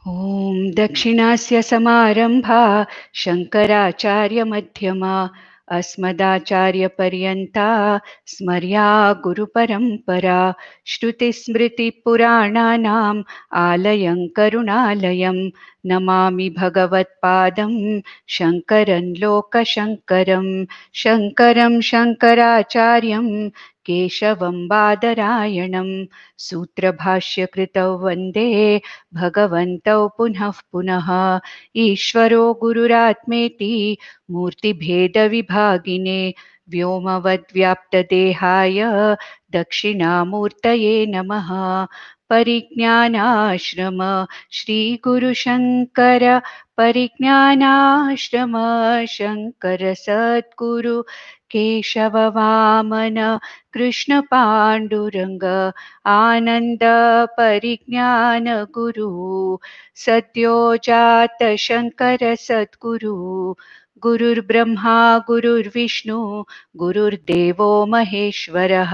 ॐ दक्षिणास्य समारम्भा शङ्कराचार्यमध्यमा अस्मदाचार्यपर्यन्ता स्मर्या गुरुपरम्परा श्रुतिस्मृतिपुराणानाम् आलयं करुणालयं नमामि भगवत्पादं शङ्करं लोकशङ्करं शङ्करं शङ्कराचार्यं केशवं बादरायणं सूत्रभाष्यकृतौ वन्दे भगवन्तौ पुनः पुनः ईश्वरो गुरुरात्मेति मूर्तिभेदविभागिने व्योमवद्व्याप्तदेहाय दक्षिणामूर्तये नमः। परिज्ञानाश्रम श्रीगुरुशङ्कर परिज्ञानाश्रम शङ्कर सद्गुरु केशववामन कृष्णपाण्डुरङ्ग आनन्द परिज्ञान गुरु सद्योजात शङ्कर सद्गुरु गुरुर्ब्रह्मा गुरुर्विष्णु गुरुर्देवो महेश्वरः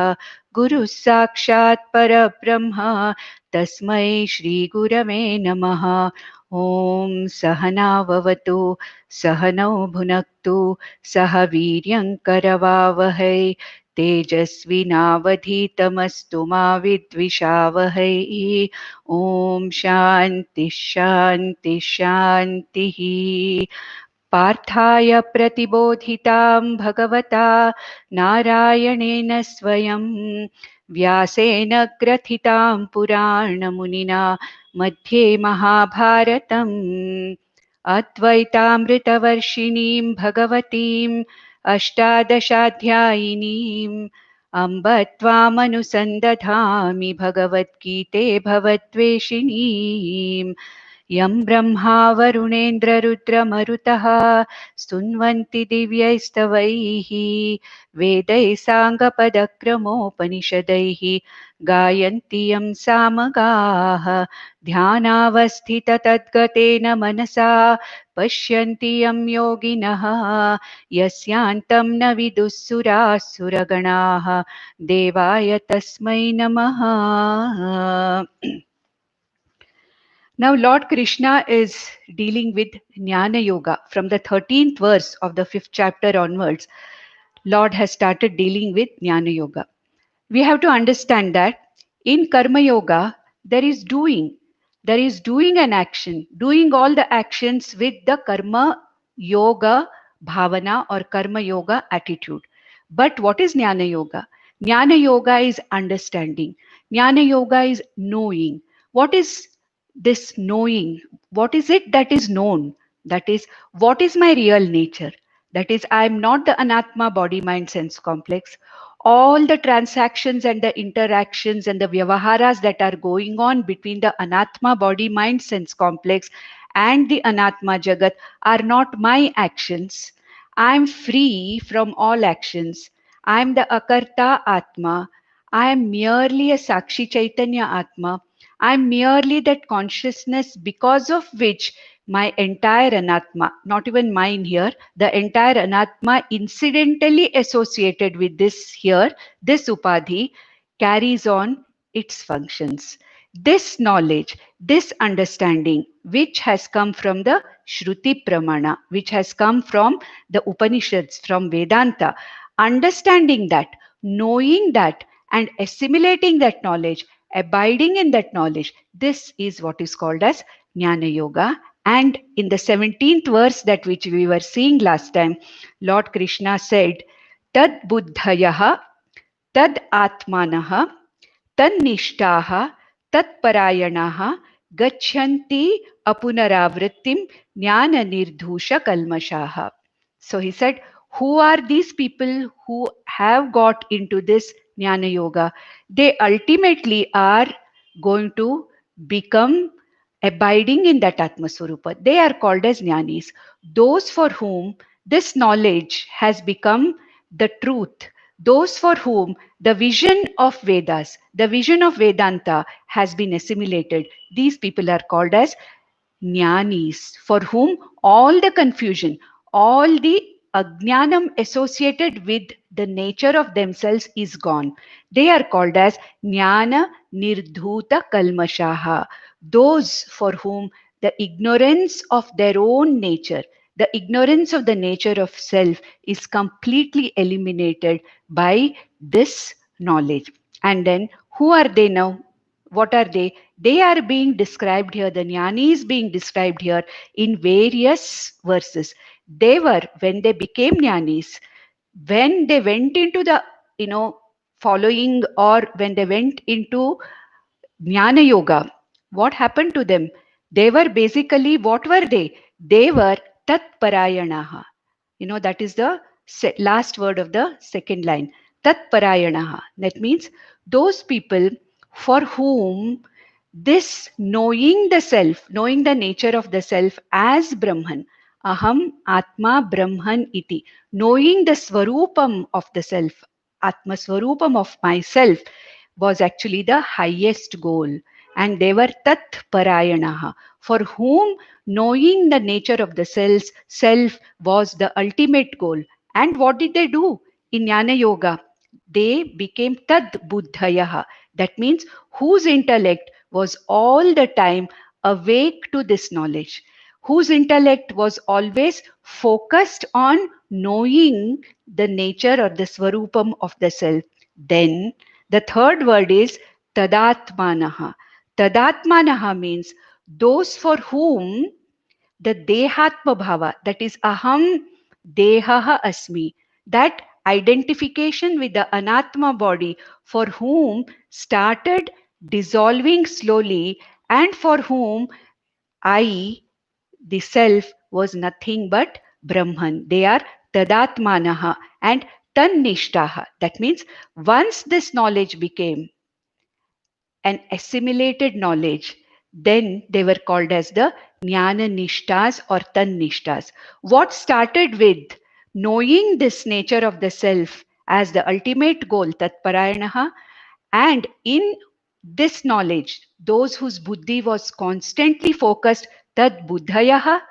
गुरुः साक्षात् परब्रह्म तस्मै श्रीगुरवे नमः। ॐ सहनाववतु सहनौ भुनक्तु सह वीर्यङ्करवावहै तेजस्विनावधीतमस्तु मा विद्विषावहै। ॐ शान्ति शान्ति शान्तिः। पार्थाय प्रतिबोधितां भगवता नारायणेन स्वयं व्यासेन ग्रथितां पुराणमुनिना मध्ये महाभारतम् अद्वैतामृतवर्षिणीं भगवतीम् अष्टादशाध्यायिनीम् अम्ब त्वामनुसन्दधामि भगवद्गीते भवद्वेषिणीम् यं ब्रह्मा वरुणेन्द्ररुद्रमरुतः स्तुन्वन्ति दिव्यैस्तवैः वेदैः साङ्गपदक्रमोपनिषदैः गायन्ति यं सामगाः ध्यानावस्थिततद्गतेन मनसा पश्यन्ति यं योगिनः यस्यान्तं न विदुः सुरगणाः देवाय तस्मै नमः। Now Lord Krishna is dealing with Jnana Yoga. From the 13th verse of the 5th chapter onwards, Lord has started dealing with Jnana Yoga. We have to understand that in Karma Yoga, there is doing an action, doing all the actions with the Karma Yoga Bhavana or Karma Yoga attitude. But what is Jnana Yoga? Jnana Yoga is understanding. Jnana Yoga is knowing. What is this knowing? What is it that is known? That is, what is my real nature? That is, I am not the Anatma body mind sense complex. All the transactions and the interactions and the vyavaharas that are going on between the Anatma body mind sense complex and the Anatma Jagat are not my actions. I am free from all actions. I am the Akarta Atma. I am merely a Sakshi Chaitanya Atma. I am merely that consciousness because of which my entire Anatma, not even mine here, the entire Anatma incidentally associated with this here, this Upadhi, carries on its functions. This knowledge, this understanding, which has come from the Shruti Pramana, which has come from the Upanishads, from Vedanta, understanding that, knowing that, and assimilating that knowledge, abiding in that knowledge, this is what is called as Jnana Yoga. And in the 17th verse that which we were seeing last time, Lord Krishna said, Tad buddhayaha, tad atmanaha, tad nishtaha, tad parayanaha, gachanti apunaravrittim jnana nirdhusha kalmashaha. So he said, who are these people who have got into this Jnana Yoga? They ultimately are going to become abiding in that Atmaswarupa. They are called as Jnanis. Those for whom this knowledge has become the truth, those for whom the vision of Vedas, the vision of Vedanta has been assimilated, these people are called as Jnanis, for whom all the confusion, all the ajnanam associated with the nature of themselves is gone. They are called as Jnana Nirdhuta Kalmashaha, those for whom the ignorance of their own nature, the ignorance of the nature of self is completely eliminated by this knowledge. And then who are they now? What are they? They are being described here. The jnani is being described here in various verses. They were, when they became jnanis, when they went into the, following, or when they went into Jnana Yoga, what happened to them? They were basically, what were they? They were Tat Parayanaha. That is the last word of the second line. Tat Parayanaha. That means those people for whom this knowing the self, knowing the nature of the self as Brahman, Aham Atma Brahman iti, knowing the Swarupam of the self, Atma Swarupam of myself, was actually the highest goal. And they were Tat Parayanaha, for whom knowing the nature of the self was the ultimate goal. And what did they do in Jnana Yoga? They became Tad Buddhayaha. That means whose intellect was all the time awake to this knowledge, whose intellect was always focused on knowing the nature or the Swarupam of the self. Then the third word is Tadatmanaha. Tadatmanaha means those for whom the Dehatma Bhava, that is Aham Dehaha Asmi, that identification with the Anatma body, for whom started dissolving slowly, and for whom I, the self, was nothing but Brahman. They are Tadatmanaha and Tannishtaha. That means once this knowledge became an assimilated knowledge, then they were called as the Jnana Nishtas or Tan Nishtas. What started with knowing this nature of the self as the ultimate goal, Tatparayanaha, and in this knowledge, those whose buddhi was constantly focused, Tad Buddhayaha,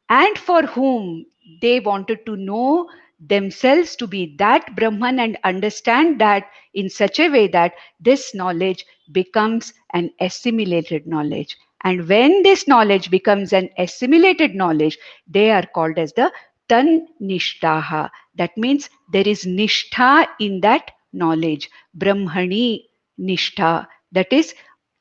and for whom they wanted to know themselves to be that Brahman and understand that in such a way that this knowledge becomes an assimilated knowledge. And when this knowledge becomes an assimilated knowledge, they are called as the Tan Nishtaha. That means there is Nishtha in that knowledge. Brahmani Nishtha. That is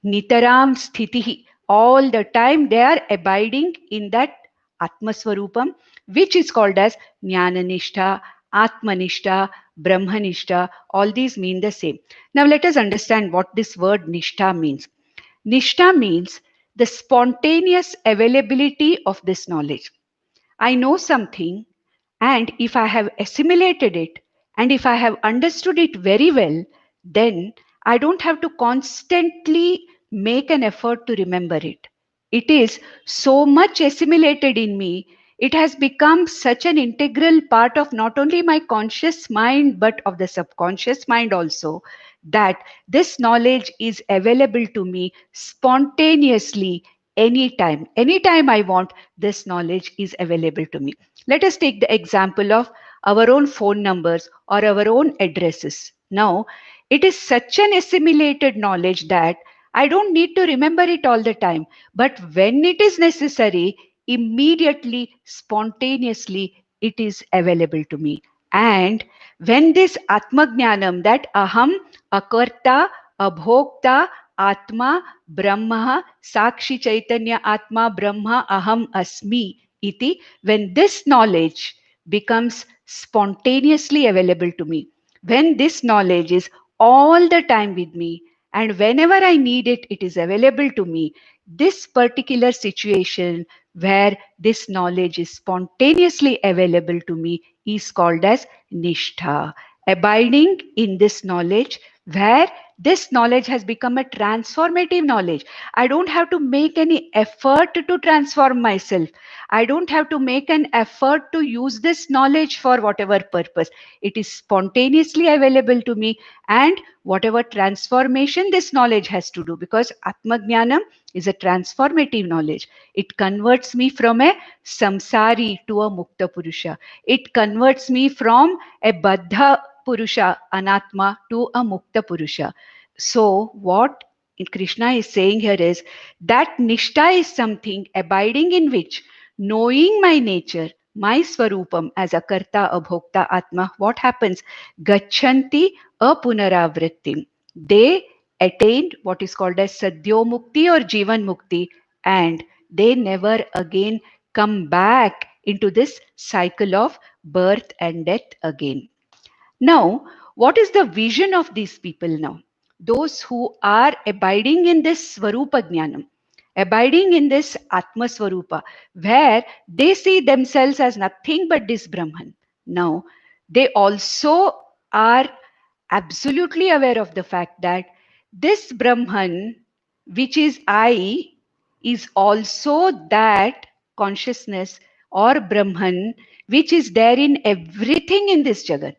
Nitaram Sthitihi. All the time they are abiding in that Atmaswarupam, which is called as Jnananishta, Atmanishta, Brahmanishta. All these mean the same. Now let us understand what this word Nishta means. Nishta means the spontaneous availability of this knowledge. I know something, and if I have assimilated it, and if I have understood it very well, then I don't have to constantly make an effort to remember it. It is so much assimilated in me. It has become such an integral part of not only my conscious mind, but of the subconscious mind also, that this knowledge is available to me spontaneously anytime. Anytime I want, this knowledge is available to me. Let us take the example of our own phone numbers or our own addresses. Now, it is such an assimilated knowledge that I don't need to remember it all the time. But when it is necessary, immediately, spontaneously, it is available to me. And when this Atmajnanam, that Aham, Akarta, Abhokta, Atma, Brahma, Sakshi Chaitanya Atma, Brahma, Aham, Asmi, iti, when this knowledge becomes spontaneously available to me, when this knowledge is all the time with me, and whenever I need it, it is available to me, this particular situation where this knowledge is spontaneously available to me is called as Nishtha. Abiding in this knowledge, where this knowledge has become a transformative knowledge. I don't have to make any effort to transform myself. I don't have to make an effort to use this knowledge for whatever purpose. It is spontaneously available to me, and whatever transformation this knowledge has to do, because Atmajnanam is a transformative knowledge. It converts me from a samsari to a mukta purusha. It converts me from a baddha purusha, anatma, to a mukta purusha. So what Krishna is saying here is that Nishta is something abiding in which, knowing my nature, my Swarupam as a Karta, Abhokta, Atma, what happens? Gachanti apunaravrittim. They attained what is called as Sadhyo Mukti or Jivan Mukti, and they never again come back into this cycle of birth and death again. Now, what is the vision of these people now? Those who are abiding in this Swarupa Jnanam, abiding in this Atma Swarupa, where they see themselves as nothing but this Brahman. Now, they also are absolutely aware of the fact that this Brahman, which is I, is also that consciousness or Brahman which is there in everything in this Jagat,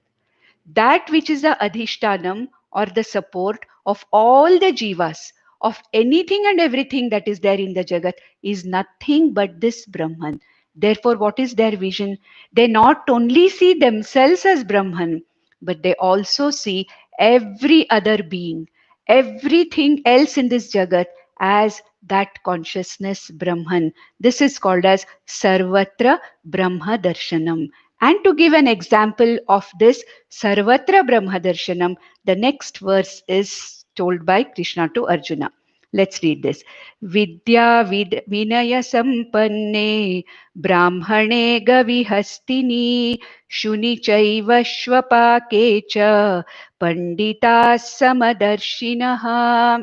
that which is the adhishtanam or the support of all the jivas, of anything and everything that is there in the jagat, is nothing but this Brahman. Therefore, what is their vision? They not only see themselves as Brahman, but they also see every other being, everything else in this jagat as that consciousness Brahman. This is called as Sarvatra Brahma Darshanam. And to give an example of this Sarvatra Brahma Darshanam, the next verse is told by Krishna to Arjuna. Let's read this. Vidya Vinaya Sampanne Brahmane Gavihastini Shuni Chaiva Shvapakecha Pandita Samadarshinaha.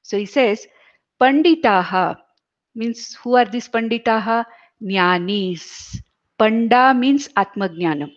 So he says, Panditaha means who are these Panditaha? Jnanis. Panda means Atmajnanam.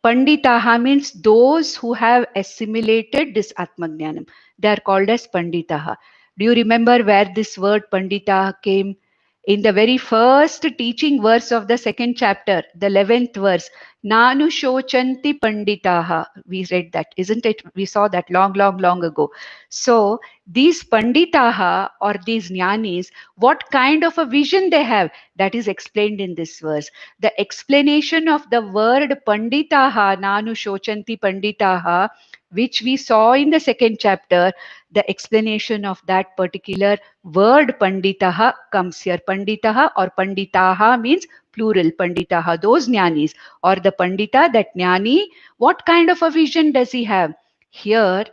Panditaha means those who have assimilated this Atmajnanam. They are called as Panditaha. Do you remember where this word Panditaha came? In the very first teaching verse of the second chapter, the 11th verse, Nanu Shochanti Panditaha. We read that, isn't it? We saw that long ago. So these Panditaha or these Jnanis, what kind of a vision they have, that is explained in this verse. The explanation of the word Panditaha, Nanu Shochanti Panditaha, which we saw in the second chapter, the explanation of that particular word Panditaha comes here. Panditaha or Panditaha means plural, Panditaha, those Jnanis or the Pandita, that Jnani, what kind of a vision does he have? Here,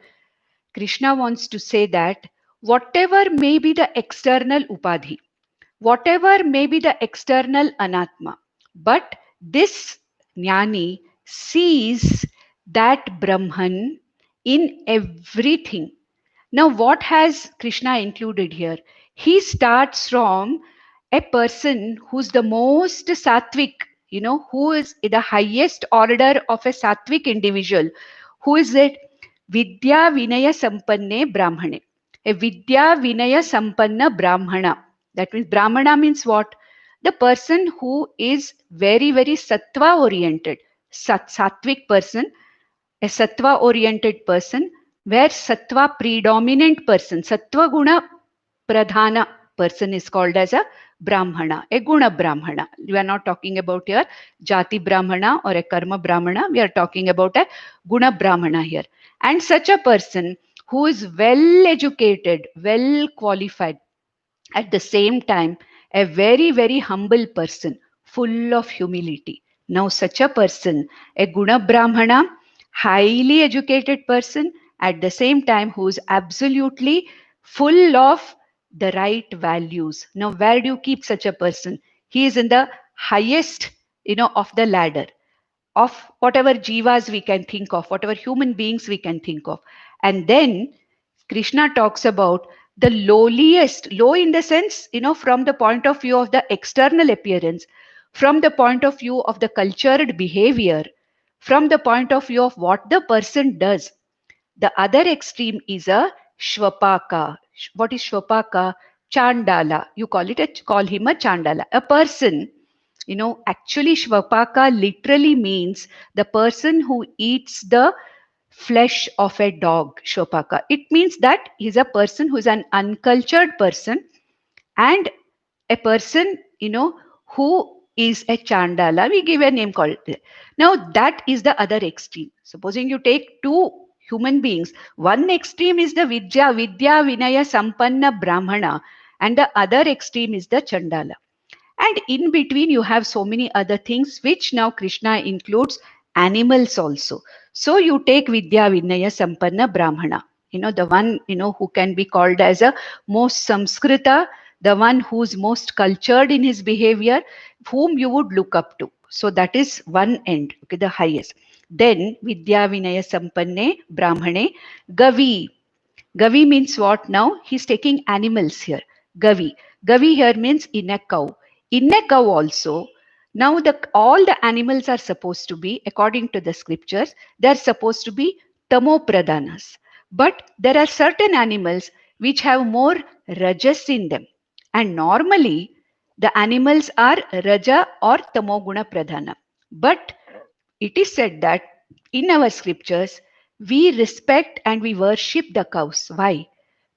Krishna wants to say that whatever may be the external upadhi, whatever may be the external anatma, but this jnani sees that Brahman in everything. Now, what has Krishna included here? He starts from a person who's the most sattvic, who is the highest order of a sattvic individual. Who is it? Vidya Vinaya Sampanne Brahmane. A Vidya Vinaya Sampanna Brahmana. That means Brahmana means what? The person who is very, very sattva oriented, sattvic person, a sattva oriented person, where sattva predominant person, sattva guna pradhana person is called as a brahmana, a guna brahmana. We are not talking about here jati brahmana or a karma brahmana. We are talking about a guna brahmana here. And such a person who is well educated, well qualified, at the same time a very, very humble person, full of humility. Now such a person, a guna brahmana, highly educated person, at the same time who is absolutely full of the right values. Now where do you keep such a person? He is in the highest, of the ladder of whatever jivas we can think of, whatever human beings we can think of. And then Krishna talks about the lowliest, low in the sense, from the point of view of the external appearance, from the point of view of the cultured behavior, from the point of view of what the person does. The other extreme is a Shvapaka. What is Shvapaka? Chandala. You call him a Chandala. A person, actually Shvapaka literally means the person who eats the flesh of a dog. Shvapaka. It means that he's a person who is an uncultured person and a person, who is a Chandala. We give a name called. Now that is the other extreme. Supposing you take two human beings. One extreme is the Vidya Vinaya Sampanna Brahmana, and the other extreme is the Chandala. And in between, you have so many other things, which now Krishna includes animals also. So you take Vidya Vinaya Sampanna Brahmana, the one, who can be called as a most Samskrita, the one who's most cultured in his behavior, whom you would look up to. So that is one end, okay, the highest. Then Vidya Vinaya Sampanne Brahmane Gavi. Gavi means what now? He's taking animals here. Gavi. Gavi here means in a cow. In a cow also, now all the animals are supposed to be, according to the scriptures, they are supposed to be tamo pradhanas. But there are certain animals which have more rajas in them. And normally, the animals are raja or tamoguna pradhana. But it is said that in our scriptures, we respect and we worship the cows. Why?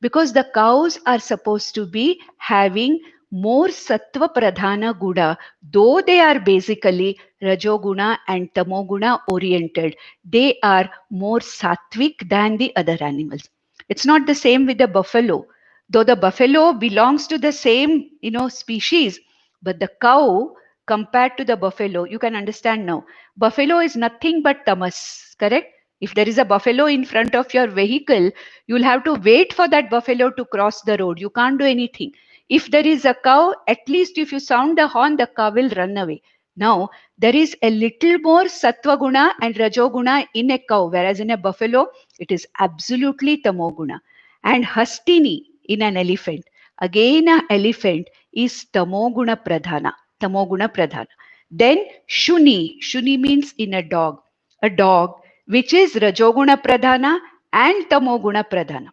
Because the cows are supposed to be having more sattva pradhana guna, though they are basically rajoguna and tamoguna oriented. They are more sattvic than the other animals. It's not the same with the buffalo. Though the buffalo belongs to the same, species, but the cow compared to the buffalo, you can understand now. Buffalo is nothing but tamas, correct? If there is a buffalo in front of your vehicle, you'll have to wait for that buffalo to cross the road. You can't do anything. If there is a cow, at least if you sound the horn, the cow will run away. Now, there is a little more sattva guna and rajoguna in a cow, whereas in a buffalo, it is absolutely tamoguna. And hastini in an elephant. Again, an elephant is tamoguna pradhana. Tamoguna pradhana. Then shuni. Shuni means in a dog. A dog which is rajoguna pradhana and tamoguna pradhana.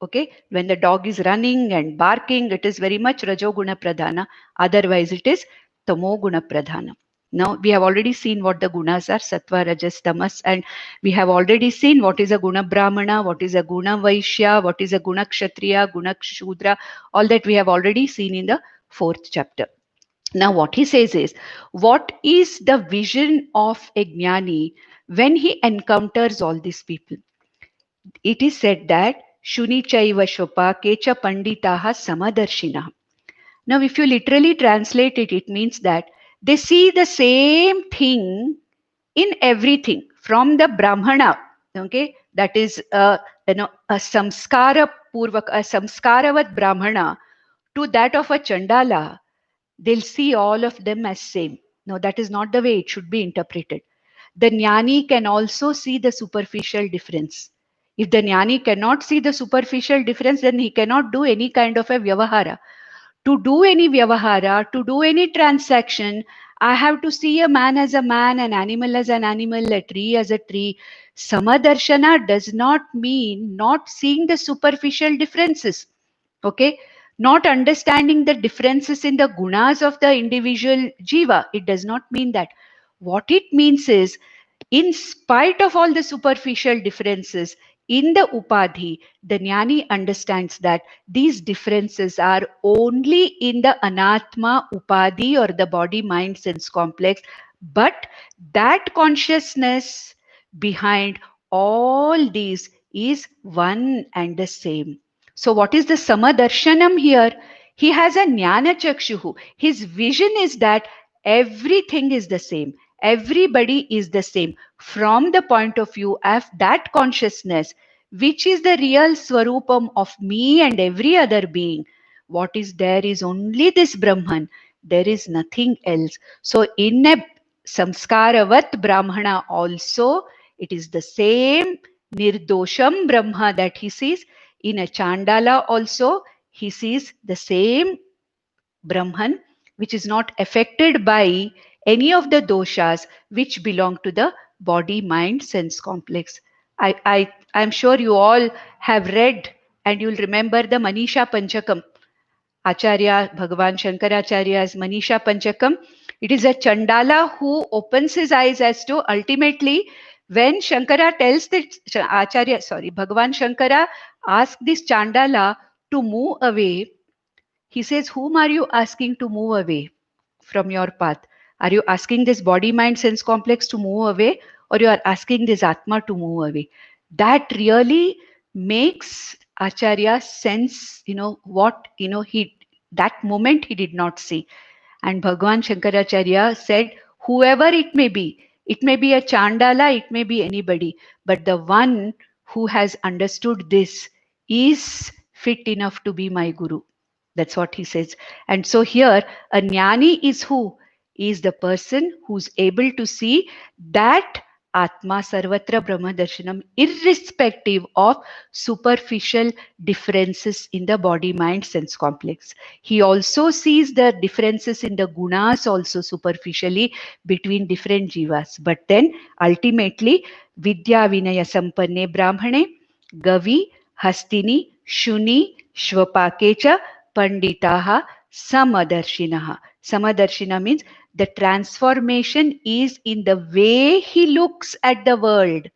Okay, when the dog is running and barking, it is very much rajoguna pradhana. Otherwise, it is tamoguna pradhana. Now, we have already seen what the gunas are, sattva, rajas, tamas, and we have already seen what is a guna brahmana, what is a guna vaishya, what is a guna kshatriya, guna shudra. All that we have already seen in the 4th chapter. Now, what he says is, what is the vision of a jnani when he encounters all these people? It is said that Shuni chaiva shopa kecha panditaha samadarshina. Now, if you literally translate it, it means that they see the same thing in everything, from the Brahmana, okay, that is a samskara purvak, a samskaravat Brahmana, to that of a Chandala. They'll see all of them as same. No, that is not the way it should be interpreted. The jnani can also see the superficial difference. If the jnani cannot see the superficial difference, then he cannot do any kind of a vyavahara. To do any vyavahara, to do any transaction, I have to see a man as a man, an animal as an animal, a tree as a tree. Samadarshana does not mean not seeing the superficial differences. Okay, not understanding the differences in the gunas of the individual jiva. It does not mean that. What it means is, in spite of all the superficial differences in the upadhi, the jnani understands that these differences are only in the anatma upadhi, or the body mind sense complex, but that consciousness behind all these is one and the same. So what is the samadarshanam here? He has a jnana chakshuhu. His vision is that everything is the same. Everybody is the same from the point of view of that consciousness, which is the real swarupam of me and every other being. What is there is only this Brahman. There is nothing else. So in a samskaravat Brahmana also, it is the same nirdosham Brahma that he sees. In a Chandala also, he sees the same Brahman, which is not affected by any of the doshas which belong to the body, mind, sense complex. I'm sure you all have read and you'll remember the Manisha Panchakam. Acharya Bhagavan Shankaracharya's Manisha Panchakam. It is a Chandala who opens his eyes as to ultimately when Shankara tells the Bhagavan Shankara asks this Chandala to move away. He says, whom are you asking to move away from your path? Are you asking this body, mind, sense complex to move away, or you are asking this Atma to move away? That really makes Acharya sense, what, that moment he did not see. And Bhagwan Shankaracharya said, whoever it may be a Chandala, it may be anybody, but the one who has understood this is fit enough to be my Guru. That's what he says. And so here, a Jnani is who? Is the person who's able to see that Atma Sarvatra Brahma Darshanam, irrespective of superficial differences in the body, mind, sense complex. He also sees the differences in the gunas also superficially between different jivas. But then ultimately, Vidya Vinaya Sampanne Brahmane, Gavi, Hastini, Shuni, Shvapakecha, Panditaha, Samadarshinaha. Samadarshina means the transformation is in the way he looks at the world.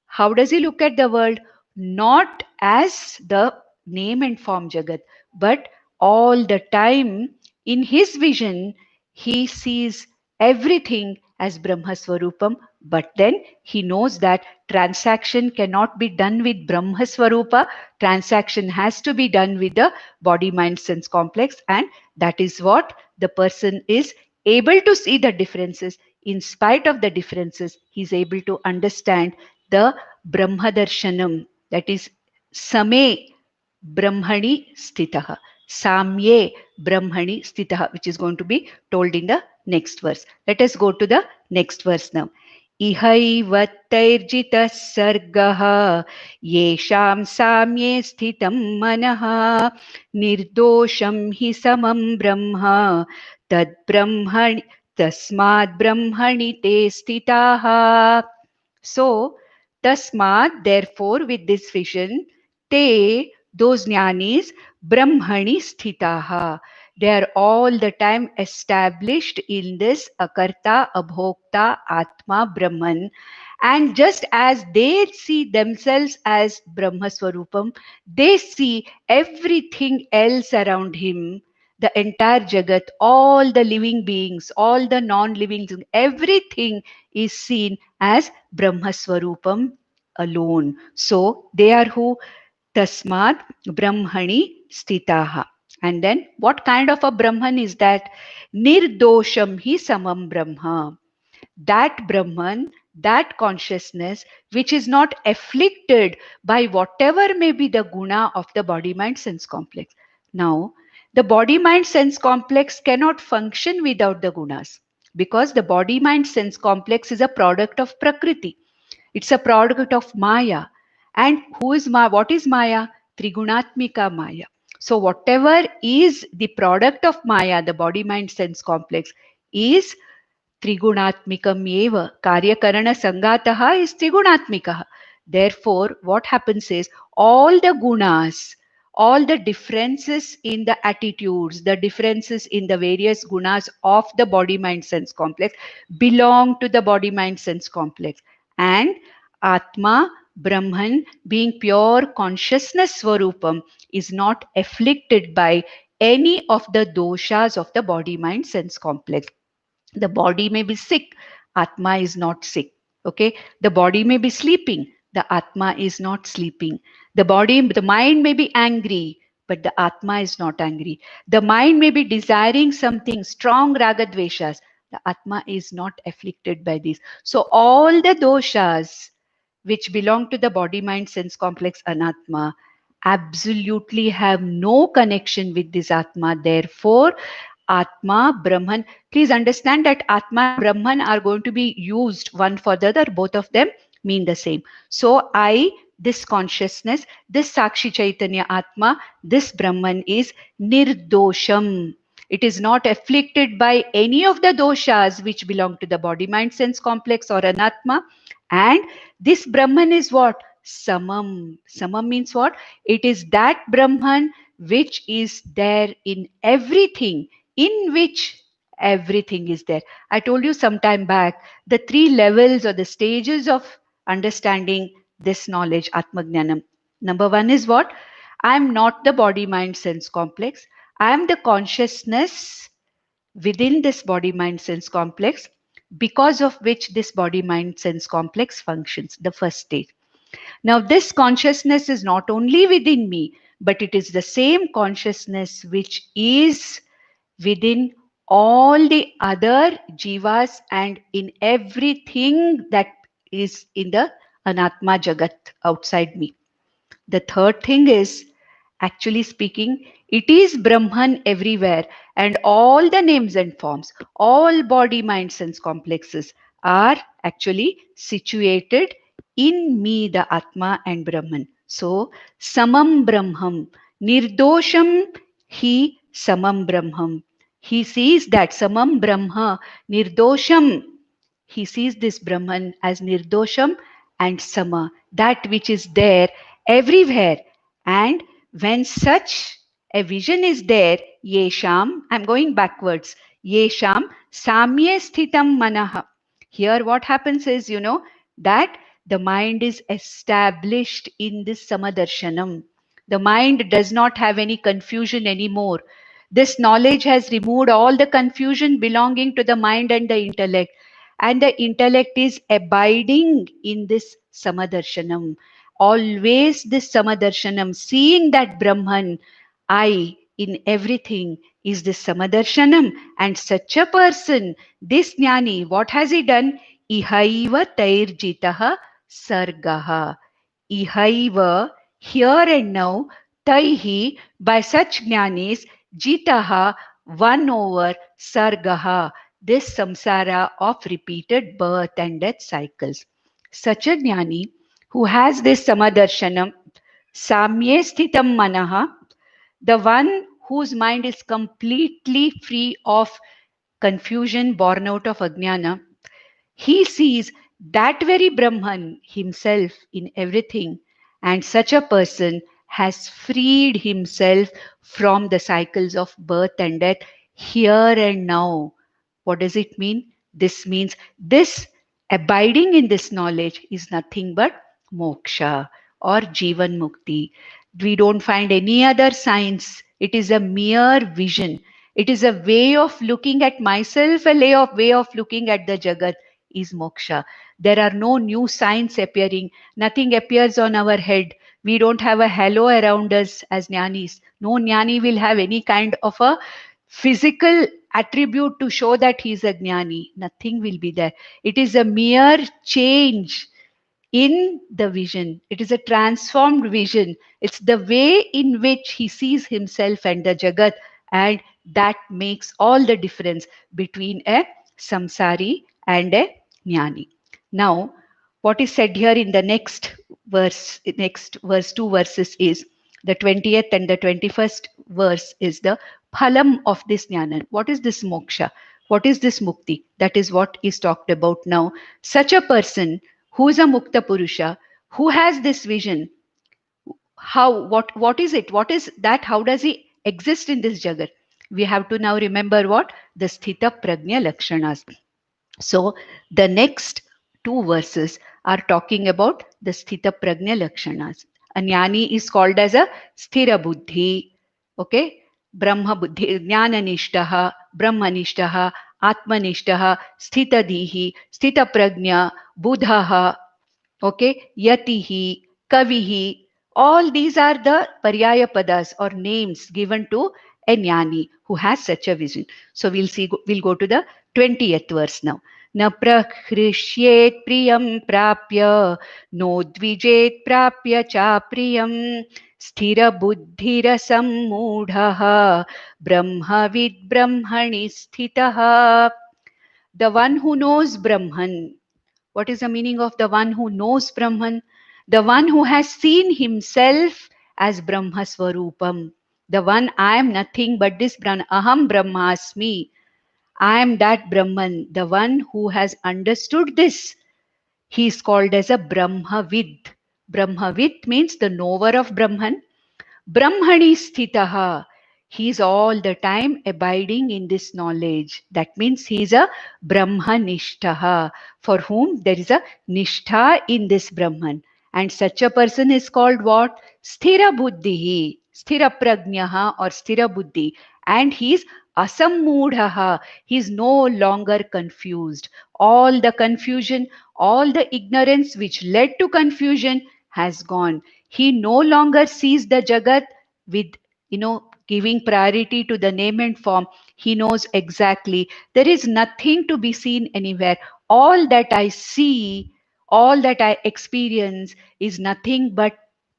How does he look at the world? Not as the name and form Jagat, but all the time in his vision, he sees everything as Brahma Swarupam. But then he knows that transaction cannot be done with Brahma Swarupa. Transaction has to be done with the body, mind, sense complex. And that is what the person is able to see the differences. In spite of the differences, he is able to understand the Brahmadarshanam, that is Same Brahmani Stitaha, Samye Brahmani Stitaha, which is going to be told in the next verse. Let us go to the next verse now. Ihaivattairjita sargaha yesham samye sthitam manaha nirdosham hi samam brahma tad brahmani tasmad brahmani te sthitaha. So, tasmat, therefore, with this vision, te, those jnanis, brahmani sthitaha. They are all the time established in this akarta, abhokta, atma, brahman. And just as they see themselves as Brahma Swarupam, they see everything else around him, the entire Jagat, all the living beings, all the non-living, everything is seen as Brahma Swarupam alone. So they are who? Tasmad Brahmani Stitaha. And then what kind of a Brahman is that? Nirdosham hi samam Brahma. That Brahman, that consciousness, which is not afflicted by whatever may be the guna of the body, mind, sense complex. Now, the body, mind, sense complex cannot function without the gunas, because the body, mind, sense complex is a product of Prakriti. It's a product of Maya. And who is Maya? What is Maya? Trigunatmika Maya. So whatever is the product of Maya, the body, mind, sense complex, is Trigunatmikam eva. Karyakarana Sangataha is Trigunatmikaha. Therefore, what happens is all the gunas, all the differences in the attitudes, the differences in the various gunas of the body, mind, sense complex belong to the body, mind, sense complex. And Atma, Brahman, being pure consciousness Swarupam, is not afflicted by any of the doshas of the body, mind, sense complex. The body may be sick, Atma is not sick. Okay, the body may be sleeping, the Atma is not sleeping. The mind may be angry, but the Atma is not angry. The mind may be desiring something, strong ragadveshas, the Atma is not afflicted by this. So all the doshas which belong to the body, mind, sense complex, Anatma, absolutely have no connection with this Atma. Therefore, Atma, Brahman, please understand that Atma and Brahman are going to be used one for the other. Both of them mean the same. So this consciousness, this Sakshi Chaitanya Atma, this Brahman is Nirdosham. It is not afflicted by any of the doshas which belong to the body, mind, sense complex or Anatma. And this Brahman is what? Samam. Samam means what? It is that Brahman which is there in everything, in which everything is there. I told you some time back the three levels or the stages of understanding this knowledge, Atmagnanam. Number one is what? I am not the body, mind, sense complex. I am the consciousness within this body, mind, sense complex, because of which this body, mind, sense complex functions. The first stage. Now, this consciousness is not only within me, but it is the same consciousness which is within all the other jivas and in everything that is in the Anatma Jagat outside me. The third thing is, actually speaking, it is Brahman everywhere, and all the names and forms, all body, mind, sense complexes are actually situated in me, the Atma and Brahman. So, Samam Brahmam, Nirdosham Hi Samam Brahmam. He sees that Samam Brahma, Nirdosham. He sees this Brahman as Nirdosham and Sama, that which is there everywhere. And when such a vision is there, Yesham, I'm going backwards, Yesham Samye Sthitam Manaha. Here what happens is, that the mind is established in this Samadarshanam. The mind does not have any confusion anymore. This knowledge has removed all the confusion belonging to the mind and the intellect. And the intellect is abiding in this Samadarshanam. Always this Samadarshanam, seeing that Brahman, I in everything, is this Samadarshanam. And such a person, this Jnani, what has he done? Ihaiva tairjitaha sargaha. Ihaiva, here and now, taihi, by such Jnanis, jitaha, won over sargaha, this samsara of repeated birth and death cycles. Such a Jnani who has this Samadarshanam, Samye Sthitam Manaha, the one whose mind is completely free of confusion born out of Ajnana, he sees that very Brahman himself in everything, and such a person has freed himself from the cycles of birth and death here and now. What does it mean? This means this abiding in this knowledge is nothing but moksha or jivan mukti. We don't find any other science. It is a mere vision. It is a way of looking at myself, a way of looking at the Jagat is moksha. There are no new signs appearing. Nothing appears on our head. We don't have a halo around us as jnanis. No jnani will have any kind of a physical attribute to show that he is a jnani. Nothing will be there. It is a mere change in the vision. It is a transformed vision. It's the way in which he sees himself and the Jagat, and that makes all the difference between a samsari and a jnani. Now, what is said here in the next verse, 2 verses is the 20th and the 21st verse is the phalam of this jnana. What is this moksha? What is this mukti? That is what is talked about now. Such a person who is a mukta purusha, who has this vision, what is it? What is that? How does he exist in this jagat? We have to now remember what? The sthita prajna lakshanas. So the next 2 verses are talking about the sthita prajna lakshanas. A jnani is called as a sthira buddhi. Okay? Brahma buddhi, jnananishtaha, brahmanishtaha, atmanishtaha, sthitadihi, sthita prajna, buddhaha, okay, yatihi, kavihi. All these are the paryaya padas or names given to a jnani who has such a vision. So we'll go to the 20th verse now. न प्रहृष्येत् प्रियं प्राप्य no द्विजेत् प्राप्य चाप्रियं स्थिरबुद्धिरसम्मूढः ब्रह्मविद् ब्रह्मणि स्थितः. The one who knows Brahman. What is the meaning of the one who knows Brahman? The one who has seen himself as Brahma Swarupam. The one, I am nothing but this Brahman. Aham Brahmasmi. I am that Brahman. The one who has understood this. He is called as a Brahmavid. Brahmavid means the knower of Brahman. Brahmani sthitaha. He is all the time abiding in this knowledge. That means he is a Brahmanishtaha, for whom there is a Nishtha in this Brahman. And such a person is called what? Sthira Buddhihi, Sthira Prajnaha or Sthira Buddhi. And he is Asammudhaha. He is no longer confused. All the confusion, all the ignorance which led to confusion has gone. He no longer sees the Jagat with, giving priority to the name and form. He knows exactly there is nothing to be seen anywhere. All that I see, all that I experience is nothing but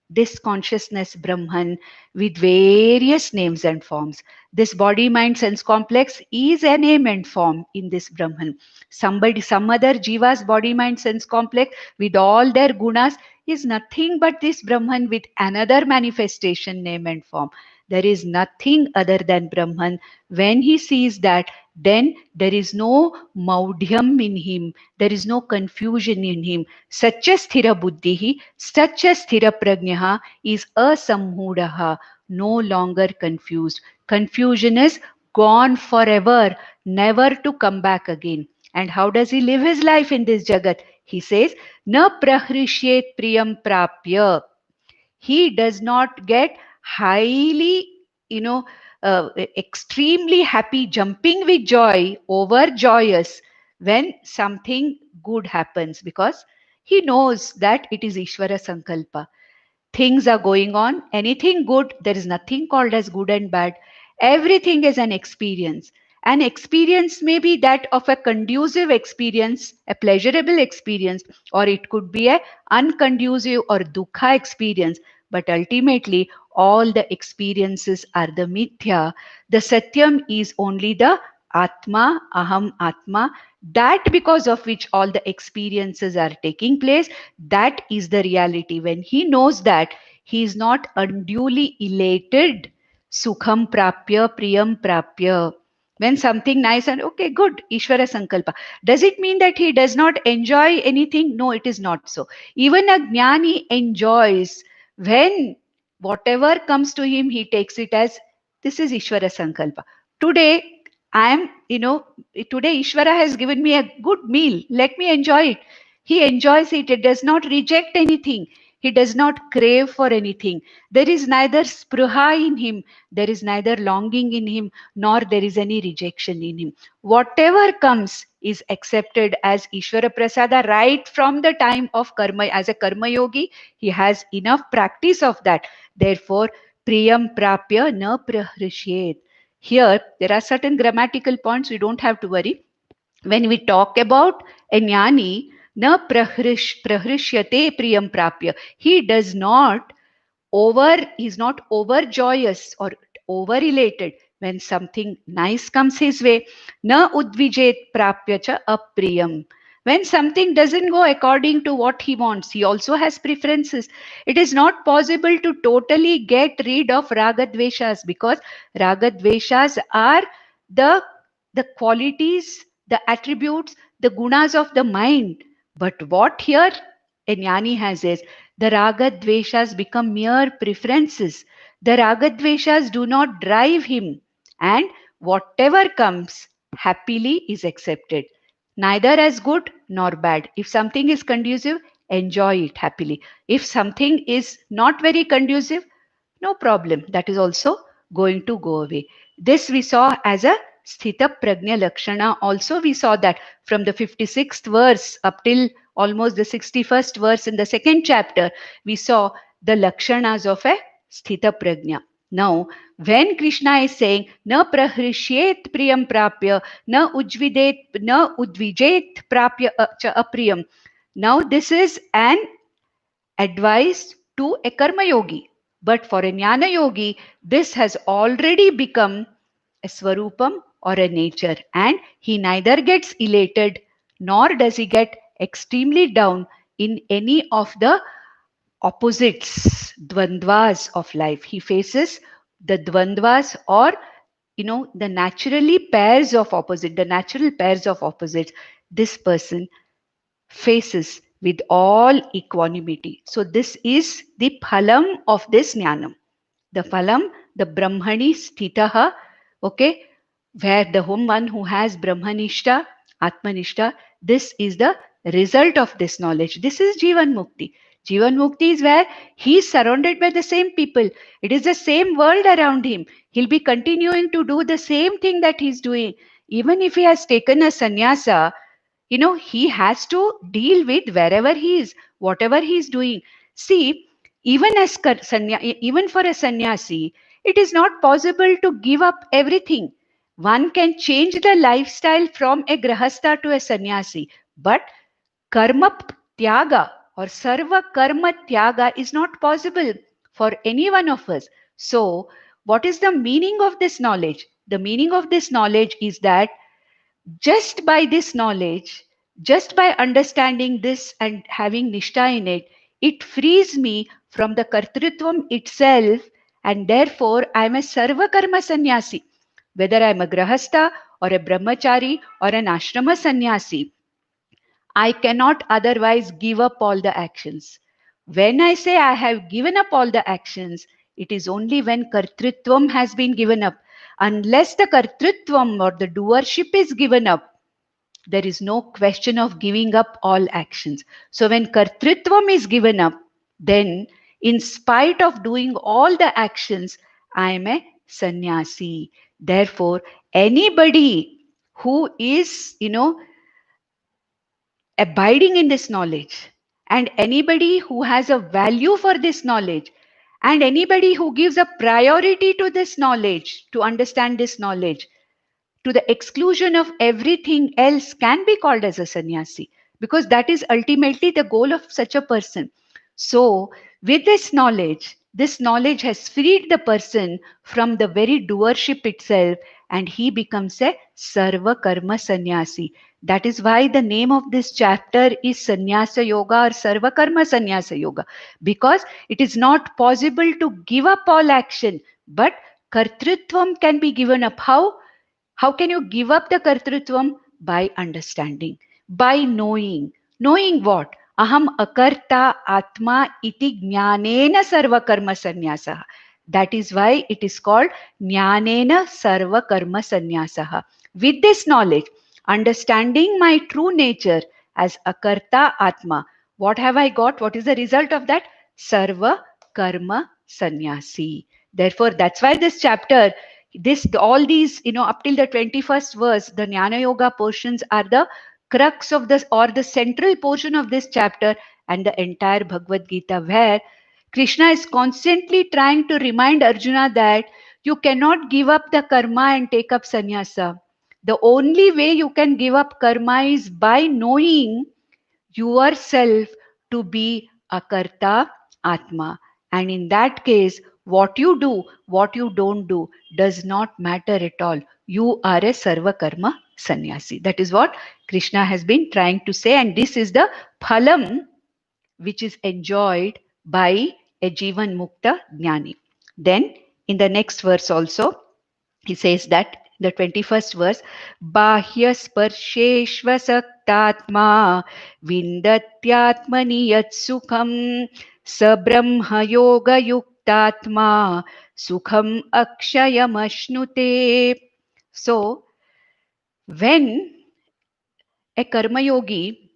this consciousness Brahman with various names and forms. This body mind sense complex is a name and form in this Brahman. Some other jiva's body mind sense complex with all their gunas is nothing but this Brahman with another manifestation name and form. There is nothing other than Brahman. When he sees that, then there is no maudhyam in him, there is no confusion in him. Satya sthira buddhihi, satya sthira prajnaha is asamhudaha, no longer confused. Confusion is gone forever, never to come back again. And how does he live his life in this jagat? He says, na prahrishyet priyam prapya. He does not get highly, you know, extremely happy, jumping with joy, overjoyous when something good happens, because he knows that it is Ishvara Sankalpa. Things are going on, anything good, there is nothing called as good and bad. Everything is an experience. An experience may be that of a conducive experience, a pleasurable experience, or it could be a unconducive or dukkha experience. But ultimately, all the experiences are the mithya. The satyam is only the atma, aham atma, that because of which all the experiences are taking place. That is the reality. When he knows that, he is not unduly elated. Sukham prapya, priyam prapya. When something nice and okay, good, Ishvara Sankalpa. Does it mean that he does not enjoy anything? No, it is not so. Even a jnani enjoys when whatever comes to him, he takes it as this is Ishvara Sankalpa. Today, today Ishvara has given me a good meal. Let me enjoy it. He enjoys it. It does not reject anything. He does not crave for anything. There is neither spruha in him, there is neither longing in him, nor there is any rejection in him. Whatever comes is accepted as Ishvara Prasada right from the time of karma. As a karma yogi, he has enough practice of that. Therefore, priyam prapya na prahrishyet. Here, there are certain grammatical points we don't have to worry. When we talk about a jnani, na prahrishyate priyam prapya. He does not he's not overjoyous or over elated when something nice comes his way. Na udvijet prapya cha apriyam. When something doesn't go according to what he wants, he also has preferences. It is not possible to totally get rid of ragadveshas, because ragadveshas are the the qualities, the attributes, the gunas of the mind. But what here a jnani has is the ragadveshas become mere preferences. The ragadveshas do not drive him, and whatever comes happily is accepted, neither as good nor bad. If something is conducive, enjoy it happily. If something is not very conducive, no problem. That is also going to go away. This we saw as a Sthita Prajna Lakshana. Also, we saw that from the 56th verse up till almost the 61st verse in the second chapter, we saw the Lakshanas of a Sthita Prajna. Now, when Krishna is saying, Na prahrishyet priyam prapya, na udvijet prapya cha apriyam. Now, this is an advice to a karma yogi. But for a jnana yogi, this has already become a swarupam or a nature, and he neither gets elated nor does he get extremely down in any of the opposites, dvandvas of life. He faces the dvandvas, or the naturally pairs of opposite, the natural pairs of opposites. This person faces with all equanimity. So this is the phalam of this jnanam. The phalam, the brahmani sthitaha, okay, where the one who has brahmanishta, atmanishta, this is the result of this knowledge. This is Jivan Mukti. Jivan Mukti is where he is surrounded by the same people. It is the same world around him. He'll be continuing to do the same thing that he's doing. Even if he has taken a sannyasa, he has to deal with wherever he is, whatever he is doing. See, even for a sannyasi, it is not possible to give up everything. One can change the lifestyle from a grahastha to a sannyasi, but karma tyaga or sarva karma tyaga is not possible for any one of us. So, what is the meaning of this knowledge? The meaning of this knowledge is that just by this knowledge, just by understanding this and having nishtha in it, it frees me from the kartrutvam itself, and therefore I am a sarva karma sannyasi. Whether I am a grahastha or a brahmachari or an ashrama sannyasi, I cannot otherwise give up all the actions. When I say I have given up all the actions, it is only when kartrutvam has been given up. Unless the kartrutvam or the doership is given up, there is no question of giving up all actions. So when kartrutvam is given up, then in spite of doing all the actions, I am a sannyasi. Therefore, anybody who is, abiding in this knowledge, and anybody who has a value for this knowledge, and anybody who gives a priority to this knowledge, to understand this knowledge, to the exclusion of everything else, can be called as a sannyasi, because that is ultimately the goal of such a person. So, with this knowledge has freed the person from the very doership itself, and he becomes a sarva karma sannyasi. That is why the name of this chapter is Sannyasa Yoga or Sarva Karma Sannyasa Yoga, because it is not possible to give up all action, but kartrutvam can be given up. How? How can you give up the kartrutvam? By understanding, by knowing. Knowing what? Aham akarta atma iti jnanena sarva karma sannyasa. That is why it is called jnanena sarva karma sannyasa. With this knowledge, understanding my true nature as akarta atma, what have I got? What is the result of that? Sarva karma sannyasi. Therefore, that's why this chapter, all these, up till the 21st verse, the Jnana Yoga portions are the crux of this, or the central portion of this chapter and the entire Bhagavad Gita, where Krishna is constantly trying to remind Arjuna that you cannot give up the karma and take up sannyasa. The only way you can give up karma is by knowing yourself to be akarta atma. And in that case, what you do, what you don't do, does not matter at all. You are a sarva karma sannyasi. That is what Krishna has been trying to say, and this is the phalam which is enjoyed by a jivan mukta jnani. Then in the next verse also, he says that the 21st verse, bahya sparsheshva saktatma vindatyatmani yat sukham sabrahma yoga yuktatma sukham akshayam ashnute. So when a karma yogi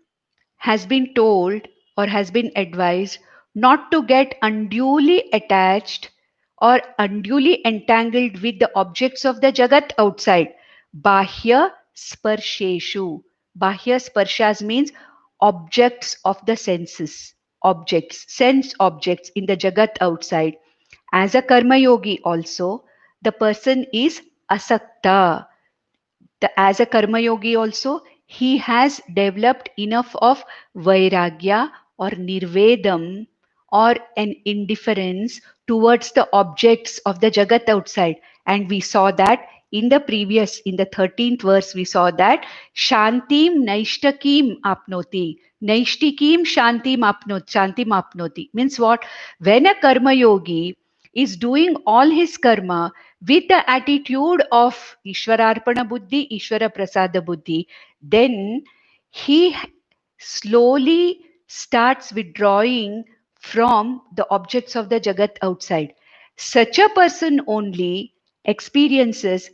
has been told or has been advised not to get unduly attached or unduly entangled with the objects of the jagat outside. Bahya sparsheshu. Bahya sparshas means objects of the senses, objects, sense objects in the jagat outside. As a karma yogi also, the person is asakta. As a karma yogi also, he has developed enough of vairagya or nirvedam or an indifference towards the objects of the jagat outside. And we saw that in the 13th verse, we saw that shantim naishtakim apnoti. Naishtikim shantim apnoti. Means what? When a karma yogi is doing all his karma with the attitude of Ishwararpana Buddhi, Ishwara Prasada Buddhi, then he slowly starts withdrawing from the objects of the Jagat outside. Such a person only experiences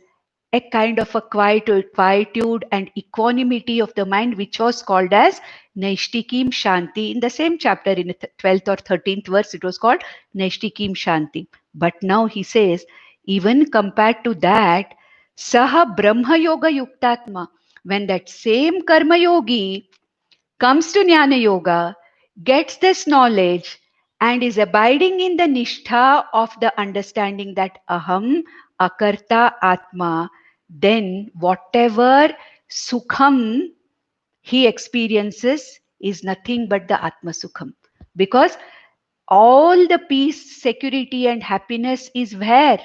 a kind of a quietude and equanimity of the mind, which was called as Naishtikim Shanti. In the same chapter, in the 12th or 13th verse, it was called Naishtikim Shanti. But now he says, even compared to that, Saha Brahma Yoga Yuktatma, when that same Karma Yogi comes to Jnana Yoga, gets this knowledge, and is abiding in the nishtha of the understanding that aham akarta atma, then whatever sukham he experiences is nothing but the atma sukham, because all the peace, security and happiness is where?